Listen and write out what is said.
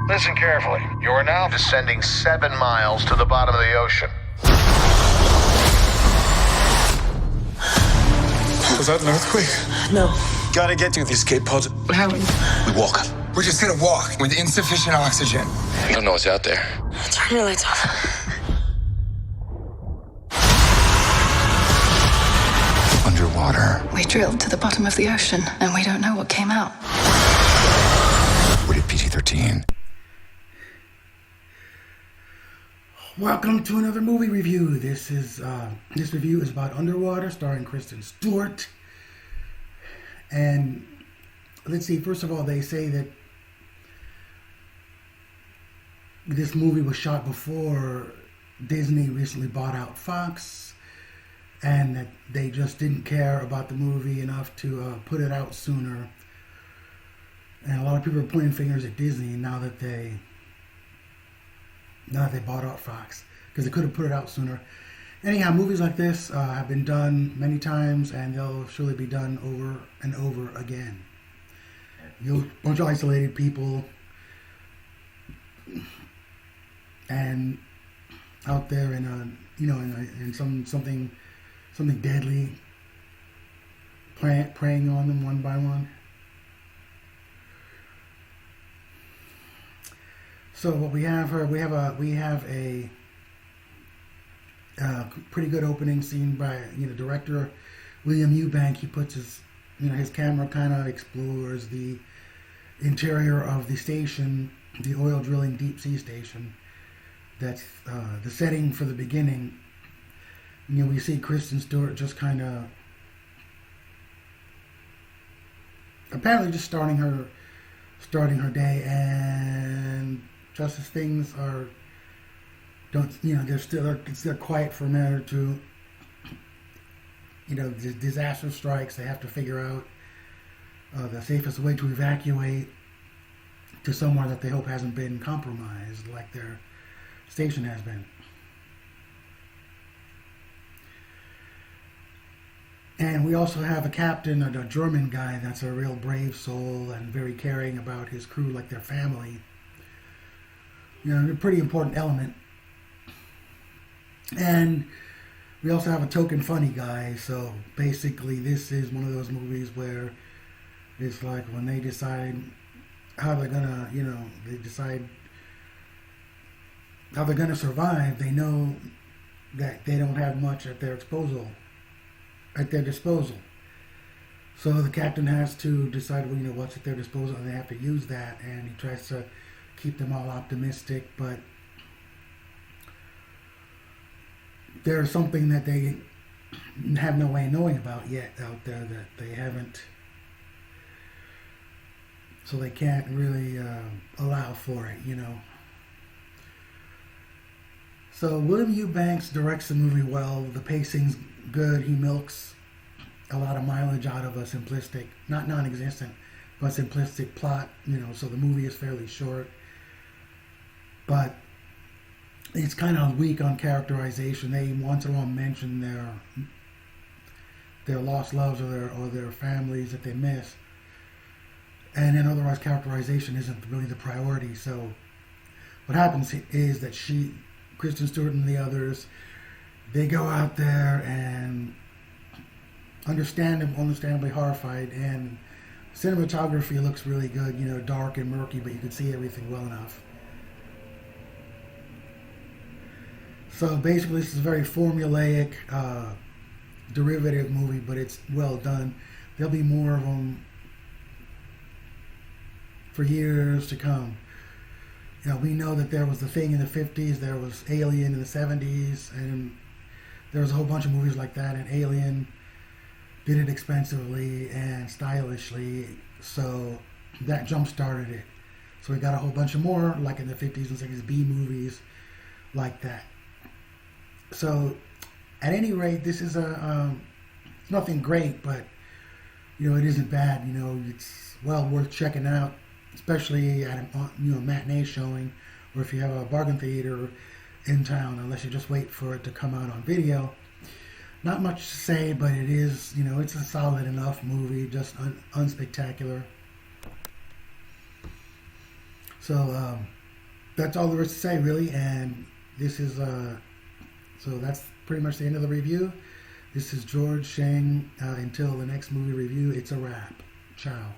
Listen carefully. You are now descending 7 miles to the bottom of the ocean. Was that an earthquake? No. Gotta get to the escape pod. How? We walk. We're just gonna walk with insufficient oxygen. I don't know what's out there. Turn your lights on. Underwater. We drilled to the bottom of the ocean, and we don't know what came out. Rated PG-13. Welcome to another movie review. This review is about Underwater, starring Kristen Stewart. And let's see. First of all, they say that this movie was shot before Disney recently bought out Fox, and that they just didn't care about the movie enough to put it out sooner. And a lot of people are pointing fingers at Disney now that they bought out Fox, because they could have put it out sooner. Anyhow, movies like this have been done many times, and they'll surely be done over and over again. A bunch of isolated people, and out there in something deadly, preying on them one by one. So what we have here, we have a pretty good opening scene by director William Eubank. He puts his camera kind of explores the interior of the station, the oil drilling deep sea station. That's the setting for the beginning. We see Kristen Stewart just kind of apparently just starting her day, and just as things they're quiet for a minute or two. The disaster strikes. They have to figure out the safest way to evacuate to somewhere that they hope hasn't been compromised, like their station has been. And we also have a captain, a German guy that's a real brave soul and very caring about his crew like their family. A pretty important element. And we also have a token funny guy. So basically this is one of those movies where it's like when they decide how they're gonna, how they're gonna survive, they know that they don't have much at their disposal. So the captain has to decide, what's at their disposal, and they have to use that, and he tries to keep them all optimistic, but there's something that they have no way of knowing about yet out there that they haven't, so they can't really allow for it, So William Eubanks directs the movie well. The pacing's good. He milks a lot of mileage out of a simplistic, not non-existent, but simplistic plot, so the movie is fairly short. But it's kind of weak on characterization. They once in a while mention their lost loves or their families that they miss. And then otherwise characterization isn't really the priority. So what happens is that Kristen Stewart and the others, they go out there and understandably horrified, and cinematography looks really good, dark and murky, but you can see everything well enough. So basically this is a very formulaic, derivative movie, but it's well done. There'll be more of them for years to come. We know that there was The Thing in the 50s, there was Alien in the 70s, and there was a whole bunch of movies like that, and Alien did it expensively and stylishly, so that jump-started it. So we got a whole bunch of more, like in the 50s and 60s, B movies like that. So, at any rate, this is it's nothing great, but, it isn't bad. It's well worth checking out, especially at a matinee showing, or if you have a bargain theater in town, unless you just wait for it to come out on video. Not much to say, but it is, it's a solid enough movie, just unspectacular. So, that's all there is to say, really. And this is so that's pretty much the end of the review. This is George saying until the next movie review, it's a wrap. Ciao.